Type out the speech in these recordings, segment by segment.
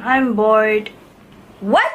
I'm bored. What?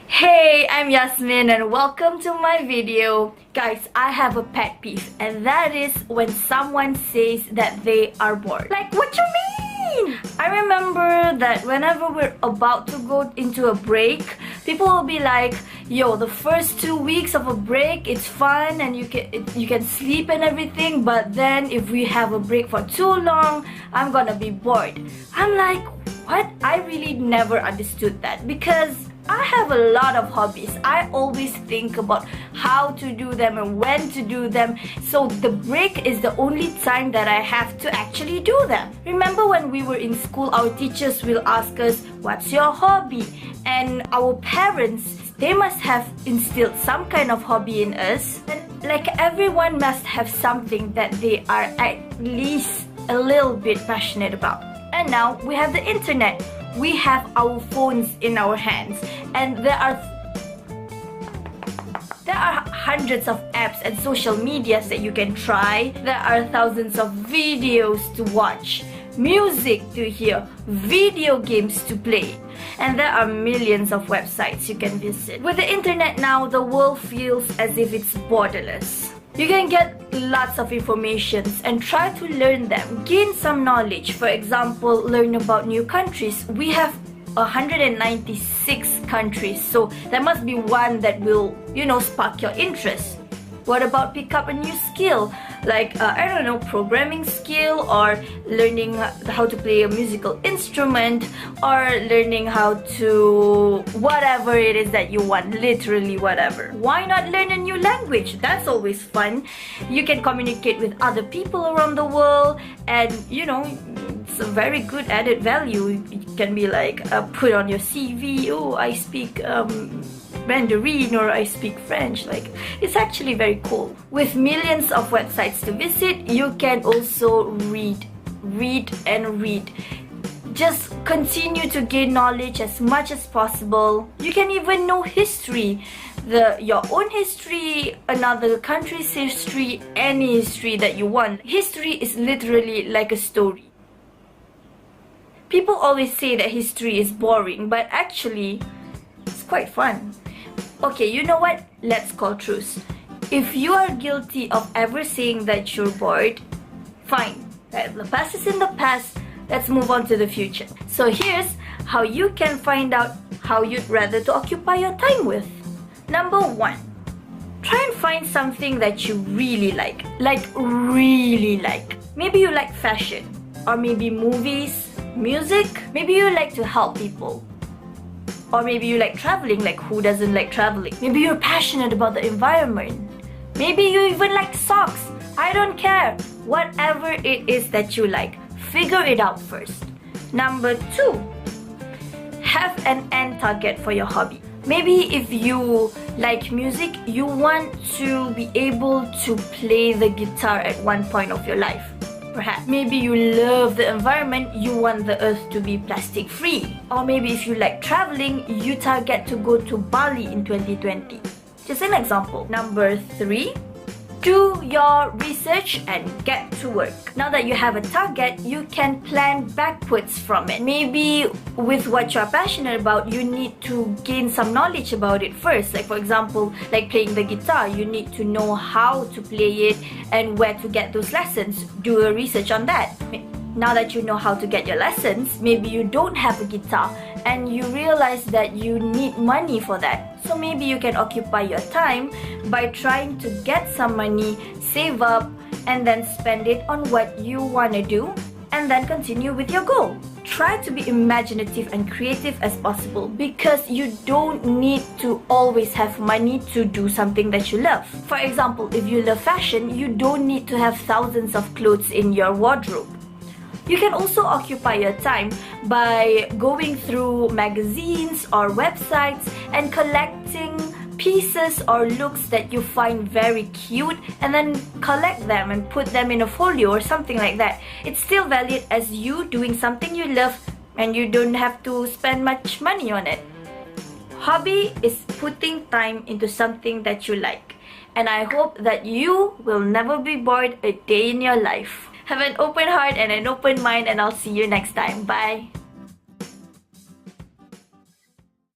Hey, I'm Yasmin and welcome to my video. Guys, I have a pet peeve, and that is when someone says that they are bored. Like, what you mean? I remember that whenever we're about to go into a break, people will be like, yo, the first 2 weeks of a break, it's fun and you can sleep and everything, but then if we have a break for too long, I'm gonna be bored. I'm like, what? I really never understood that, because I have a lot of hobbies. I always think about how to do them and when to do them. So the break is the only time that I have to actually do them. Remember when we were in school, our teachers will ask us, what's your hobby? And our parents, they must have instilled some kind of hobby in us. And like, everyone must have something that they are at least a little bit passionate about. And now we have the internet. We have our phones in our hands, and there are hundreds of apps and social medias that you can try. There are thousands of videos to watch, music to hear, video games to play, and there are millions of websites you can visit. With the internet now, the world feels as if it's borderless. You can get lots of information and try to learn them, gain some knowledge. For example, learn about new countries. We have 196 countries, so there must be one that will, spark your interest. What about pick up a new skill, like, I don't know, programming skill, or learning how to play a musical instrument, or learning how to whatever it is that you want, literally whatever. Why not learn a new language? That's always fun. You can communicate with other people around the world, and it's a very good added value. It can be like put on your CV, oh, I speak Mandarin, or I speak French. Like, it's actually very cool. With millions of websites to visit, you can also read and read. Just continue to gain knowledge as much as possible. You can even know history, your own history, another country's history, any history that you want. History is literally like a story. People always say that history is boring, but actually, it's quite fun. Okay, you know what? Let's call truce. If you are guilty of ever saying that you're bored, fine. The past is in the past. Let's move on to the future. So here's how you can find out how you'd rather to occupy your time with. Number 1, try and find something that you really like. Like, really like. Maybe you like fashion, or maybe movies, music. Maybe you like to help people. Or maybe you like traveling. Like, who doesn't like traveling? Maybe you're passionate about the environment. Maybe you even like socks. I don't care. Whatever it is that you like, figure it out first. Number 2, have an end target for your hobby. Maybe if you like music, you want to be able to play the guitar at one point of your life. Perhaps. Maybe you love the environment, you want the earth to be plastic free. Or maybe if you like traveling, you target to go to Bali in 2020. Just an example. Number 3, do your research and get to work. Now that you have a target, you can plan backwards from it. Maybe with what you're passionate about, you need to gain some knowledge about it first. Like, for example, like playing the guitar, you need to know how to play it and where to get those lessons. Do a research on that. Now that you know how to get your lessons, maybe you don't have a guitar and you realize that you need money for that. So maybe you can occupy your time by trying to get some money, save up, and then spend it on what you want to do, and then continue with your goal. Try to be imaginative and creative as possible, because you don't need to always have money to do something that you love. For example, if you love fashion, you don't need to have thousands of clothes in your wardrobe. You can also occupy your time by going through magazines or websites and collecting pieces or looks that you find very cute, and then collect them and put them in a folio or something like that. It's still valid as you doing something you love, and you don't have to spend much money on it. Hobby is putting time into something that you like, and I hope that you will never be bored a day in your life. Have an open heart and an open mind, and I'll see you next time. Bye!